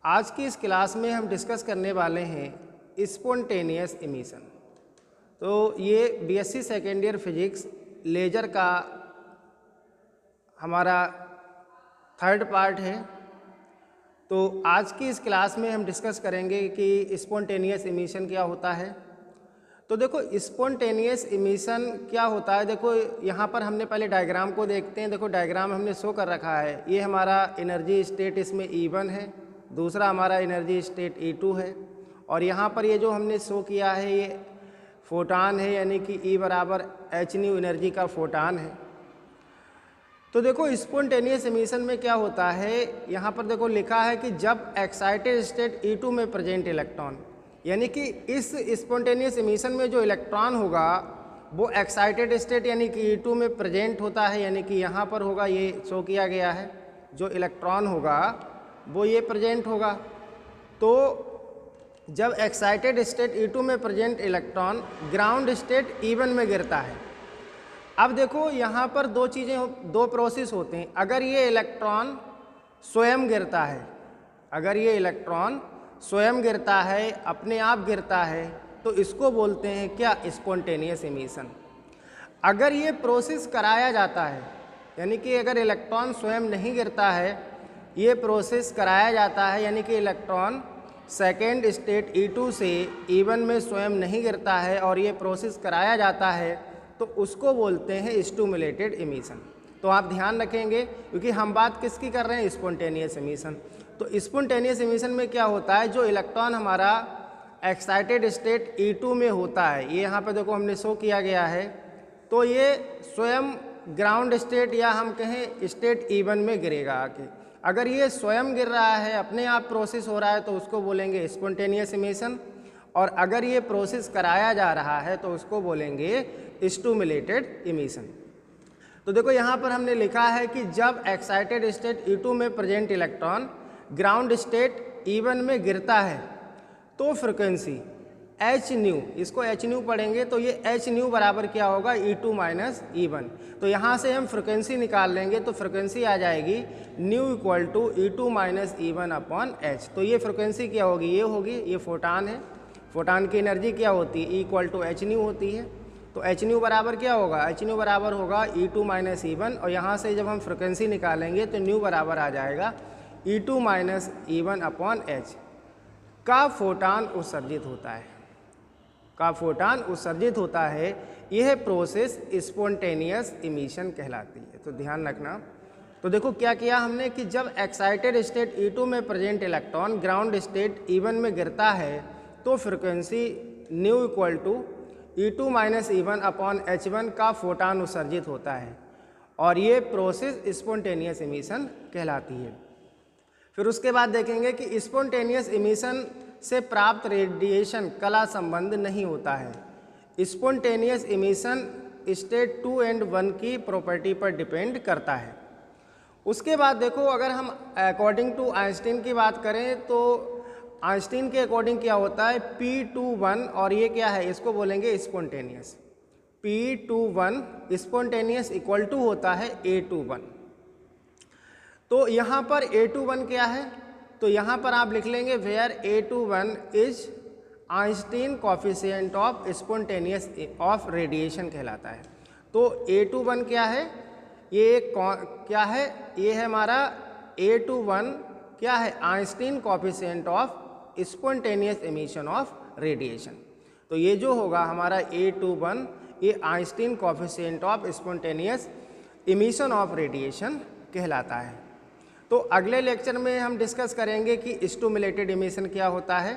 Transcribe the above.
आज की इस क्लास में हम डिस्कस करने वाले हैं स्पॉन्टेनियस इमिशन। तो ये BSc second year physics laser का हमारा थर्ड पार्ट है। तो आज की इस क्लास में हम डिस्कस करेंगे कि स्पॉन्टेनियस इमिशन क्या होता है। तो देखो स्पॉन्टेनियस इमिशन क्या होता है, देखो यहाँ पर हमने पहले डायग्राम को देखते हैं। देखो डायग्राम हमने शो कर रखा है, ये हमारा एनर्जी स्टेट इसमें E1 है, दूसरा हमारा एनर्जी स्टेट E2 है, और यहाँ पर ये जो हमने शो किया है ये फोटान है, यानी कि E बराबर h न्यू एनर्जी का फोटान है। तो देखो स्पॉन्टेनियस इमिशन में क्या होता है, यहाँ पर देखो लिखा है कि जब एक्साइटेड स्टेट E2 में प्रेजेंट इलेक्ट्रॉन, यानी कि इस स्पॉन्टेनियस इमिशन में जो इलेक्ट्रॉन होगा वो एक्साइटेड स्टेट यानी कि E2 में प्रेजेंट होता है, यानी कि यहाँ पर होगा, ये शो किया गया है, जो इलेक्ट्रॉन होगा वो ये प्रेजेंट होगा। तो जब एक्साइटेड स्टेट E2 में present electron ground state E1 में गिरता है। अब देखो यहाँ पर दो प्रोसेस होते हैं। अगर ये इलेक्ट्रॉन स्वयं गिरता है, अगर ये इलेक्ट्रॉन स्वयं गिरता है, अपने आप गिरता है, तो इसको बोलते हैं क्या, स्पॉन्टेनियस इमिशन। अगर ये प्रोसेस कराया जाता है, यानी कि अगर इलेक्ट्रॉन स्वयं नहीं गिरता है, ये प्रोसेस कराया जाता है, यानी कि इलेक्ट्रॉन सेकेंड स्टेट E2 से E1 में स्वयं नहीं गिरता है और ये प्रोसेस कराया जाता है, तो उसको बोलते हैं स्टिमुलेटेड इमिशन। तो आप ध्यान रखेंगे, क्योंकि हम बात किसकी कर रहे हैं, स्पॉन्टेनियस इमिशन। तो स्पॉन्टेनियस इमिशन में क्या होता है, जो इलेक्ट्रॉन हमारा एक्साइटेड स्टेट E2 में होता है, ये यहाँ पे देखो हमने शो किया गया है, तो ये स्वयं ग्राउंड स्टेट या हम कहें स्टेट E1 में गिरेगा आके। अगर ये स्वयं गिर रहा है, अपने आप प्रोसेस हो रहा है, तो उसको बोलेंगे स्पॉन्टेनियस इमिशन। और अगर ये प्रोसेस कराया जा रहा है तो उसको बोलेंगे स्टिमुलेटेड इमिशन। तो देखो यहाँ पर हमने लिखा है कि जब एक्साइटेड स्टेट E2 में present electron ground state E1 में गिरता है तो फ्रिक्वेंसी h न्यू, इसको h न्यू पढ़ेंगे तो ये h न्यू बराबर क्या होगा, E2 माइनस E1। तो यहाँ से हम फ्रिक्वेंसी निकाल लेंगे, तो फ्रिक्वेंसी आ जाएगी nu equal to E2 minus E1 upon h। तो ये फ्रिक्वेंसी क्या होगी, ये होगी, ये फोटान है, फोटान की एनर्जी क्या होती है, E equal to h nu होती है। तो h न्यू बराबर क्या होगा, h न्यू बराबर होगा E2 माइनस E1, और यहाँ से जब हम फ्रिक्वेंसी निकालेंगे तो न्यू बराबर आ जाएगा E2 minus E1 upon h का फोटान उत्सर्जित होता है, का फोटान उत्सर्जित होता है। यह प्रोसेस स्पॉन्टेनियस इमिशन कहलाती है। तो ध्यान रखना। तो देखो क्या किया हमने कि जब एक्साइटेड स्टेट E2 में present electron ground state E1 में गिरता है तो frequency nu equal to E2 minus E1 upon H1 का फोटान उत्सर्जित होता है, और ये प्रोसेस स्पॉन्टेनियस इमिशन कहलाती है। फिर उसके बाद देखेंगे कि स्पॉन्टेनियस इमिशन से प्राप्त रेडिएशन कला संबंध नहीं होता है। स्पॉन्टेनियस इमिशन स्टेट 2 और 1 की प्रॉपर्टी पर डिपेंड करता है। उसके बाद देखो, अगर हम अकॉर्डिंग टू आइंस्टीन की बात करें तो आइंस्टीन के अकॉर्डिंग क्या होता है, P21, और ये क्या है, इसको बोलेंगे spontaneous. P21 spontaneous equal to होता है A21। तो यहाँ पर A21 क्या है, तो यहाँ पर आप लिख लेंगे where A21 is Einstein coefficient of spontaneous of radiation कहलाता है। तो A21 क्या है, ये क्या है, ये है हमारा A21 क्या है, Einstein coefficient of spontaneous emission of radiation. तो ये जो होगा हमारा A21, ये Einstein coefficient of spontaneous emission of radiation कहलाता है। तो अगले लेक्चर में हम डिस्कस करेंगे कि स्टिमुलेटेड इमिशन क्या होता है।